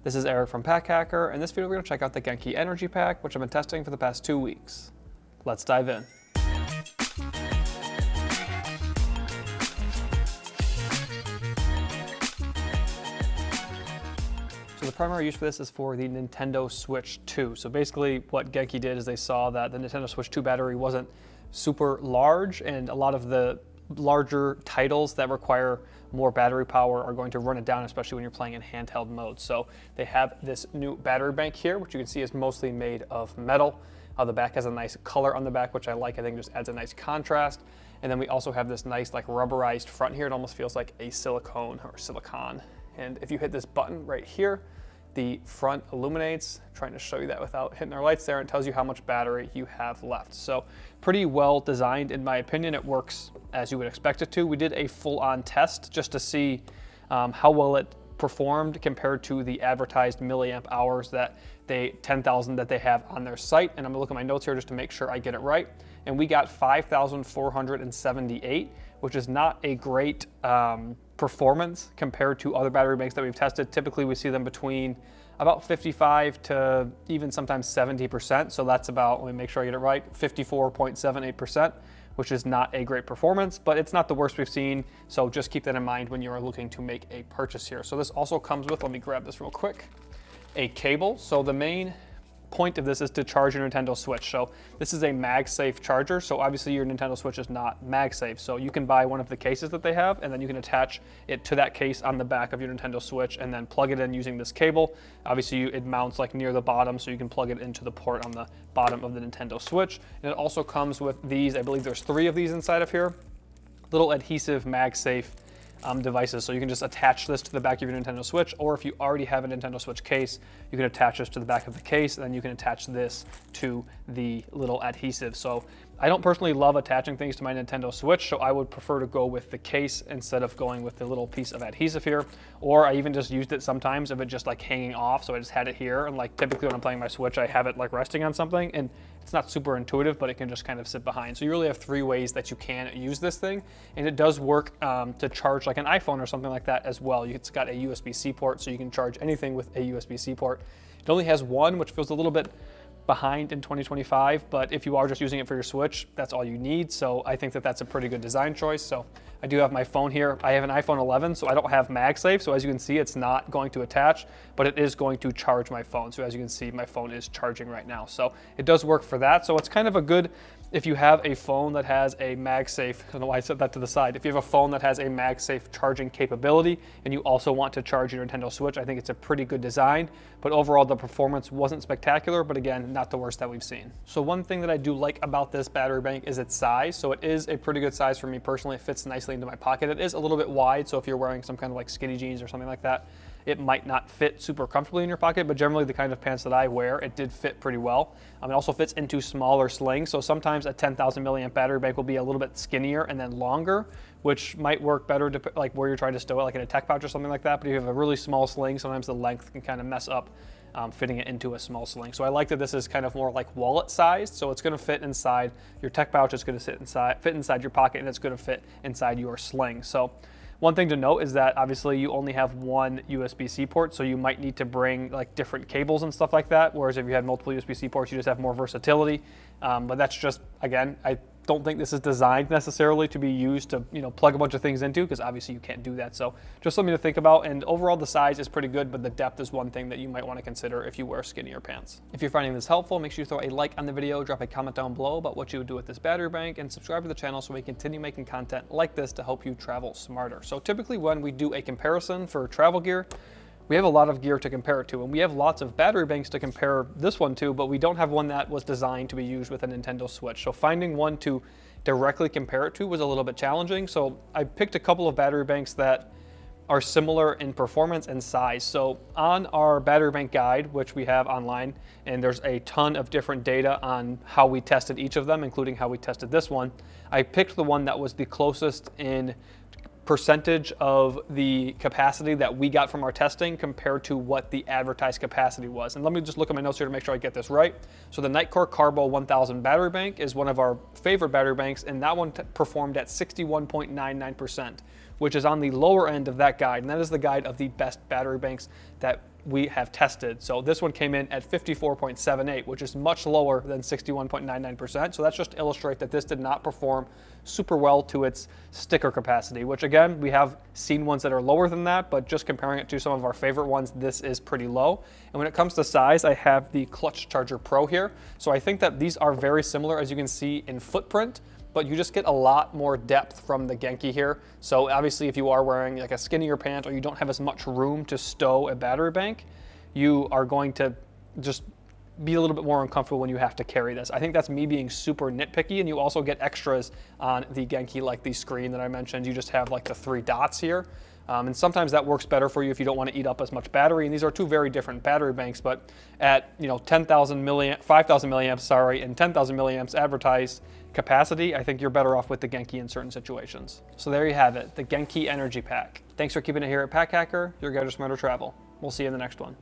This is Eric from Pack Hacker. In this video, we're going to check out the Genki Energy Pack, which I've been testing for the past 2 weeks. Let's dive in. So the primary use for this is for the Nintendo Switch 2. So basically what Genki did is they saw that the Nintendo Switch 2 battery wasn't super large, and a lot of the larger titles that require more battery power are going to run it down, especially when you're playing in handheld mode. So they have this new battery bank here, which you can see is mostly made of metal. The back has a nice color on the back, which I like. I think it just adds a nice contrast. And then we also have this nice like rubberized front here. It almost feels like a silicone or silicon. And if you hit this button right here, the front illuminates. I'm trying to show you that without hitting our lights there, and it tells you how much battery you have left. So pretty well designed in my opinion. It works as you would expect it to. We did a full-on test just to see how well it performed compared to the advertised milliamp hours that 10,000 that they have on their site. And I'm gonna look at my notes here just to make sure I get it right. And we got 5,478, which is not a great performance compared to other battery banks that we've tested. Typically we see them between about 55 to even sometimes 70%. So that's about, let me make sure I get it right, 54.78%, which is not a great performance, but it's not the worst we've seen. So just keep that in mind when you're looking to make a purchase here. So this also comes with, let me grab this real quick, a cable. So the main point of this is to charge your Nintendo Switch. So this is a MagSafe charger. So obviously your Nintendo Switch is not MagSafe. So you can buy one of the cases that they have, and then you can attach it to that case on the back of your Nintendo Switch and then plug it in using this cable. Obviously it mounts like near the bottom, so you can plug it into the port on the bottom of the Nintendo Switch. And it also comes with these, I believe there's 3 of these inside of here, little adhesive MagSafe devices. So you can just attach this to the back of your Nintendo Switch, or if you already have a Nintendo Switch case, you can attach this to the back of the case, and then you can attach this to the little adhesive. So I don't personally love attaching things to my Nintendo Switch, so I would prefer to go with the case instead of going with the little piece of adhesive here. Or I even just used it sometimes of it just like hanging off, so I just had it here, and like typically when I'm playing my Switch, I have it like resting on something, and it's not super intuitive, but it can just kind of sit behind. So you really have 3 ways that you can use this thing, and it does work to charge like an iPhone or something like that as well. It's got a USB-C port, so you can charge anything with a USB-C port. It only has one, which feels a little bit behind in 2025, but if you are just using it for your Switch, that's all you need. So I think that that's a pretty good design choice. So I do have my phone here. I have an iPhone 11, so I don't have MagSafe. So as you can see, it's not going to attach, but it is going to charge my phone. So as you can see, my phone is charging right now. So it does work for that. So it's kind of a good, if you have a phone that has a MagSafe, I don't know why I set that to the side. If you have a phone that has a MagSafe charging capability and you also want to charge your Nintendo Switch, I think it's a pretty good design. But overall, the performance wasn't spectacular, but again, not the worst that we've seen. So one thing that I do like about this battery bank is its size. So it is a pretty good size for me personally. It fits nicely into my pocket. It is a little bit wide, so if you're wearing some kind of like skinny jeans or something like that, it might not fit super comfortably in your pocket, but generally the kind of pants that I wear, it did fit pretty well. It also fits into smaller slings, so sometimes a 10,000 milliamp battery bank will be a little bit skinnier and then longer, which might work better to like where you're trying to stow it, like in a tech pouch or something like that. But if you have a really small sling, sometimes the length can kind of mess up fitting it into a small sling. So I like that this is kind of more like wallet sized, so it's going to fit inside your tech pouch, it's going to fit inside your pocket, and it's going to fit inside your sling. So one thing to note is that obviously you only have one USB-C port, so you might need to bring like different cables and stuff like that, whereas if you had multiple USB-C ports, you just have more versatility. But that's just, again, I don't think this is designed necessarily to be used to, plug a bunch of things into, because obviously you can't do that. So just something to think about. And overall the size is pretty good, but the depth is one thing that you might want to consider if you wear skinnier pants. If you're finding this helpful, make sure you throw a like on the video, drop a comment down below about what you would do with this battery bank, and subscribe to the channel so we continue making content like this to help you travel smarter. So typically when we do a comparison for travel gear, we have a lot of gear to compare it to, and we have lots of battery banks to compare this one to, but we don't have one that was designed to be used with a Nintendo Switch. So finding one to directly compare it to was a little bit challenging. So I picked a couple of battery banks that are similar in performance and size. So on our battery bank guide, which we have online, and there's a ton of different data on how we tested each of them, including how we tested this one, I picked the one that was the closest in percentage of the capacity that we got from our testing compared to what the advertised capacity was. And let me just look at my notes here to make sure I get this right. So the Nitecore Carbo 1000 battery bank is one of our favorite battery banks, and that one performed at 61.99%, which is on the lower end of that guide. And that is the guide of the best battery banks that we have tested. So this one came in at 54.78, which is much lower than 61.99%. So that's just to illustrate that this did not perform super well to its sticker capacity, which again, we have seen ones that are lower than that, but just comparing it to some of our favorite ones, this is pretty low. And when it comes to size, I have the Clutch Charger Pro here. So I think that these are very similar, as you can see, in footprint, but you just get a lot more depth from the Genki here. So obviously if you are wearing like a skinnier pant or you don't have as much room to stow a battery bank, you are going to just be a little bit more uncomfortable when you have to carry this. I think that's me being super nitpicky, and you also get extras on the Genki, like the screen that I mentioned. You just have like the 3 dots here. And sometimes that works better for you if you don't want to eat up as much battery. And these are 2 very different battery banks, but at 5,000 milliamps, sorry, and 10,000 milliamps advertised capacity, I think you're better off with the Genki in certain situations. So there you have it, the Genki Energy Pack. Thanks for keeping it here at Pack Hacker, your guide to smarter travel. We'll see you in the next one.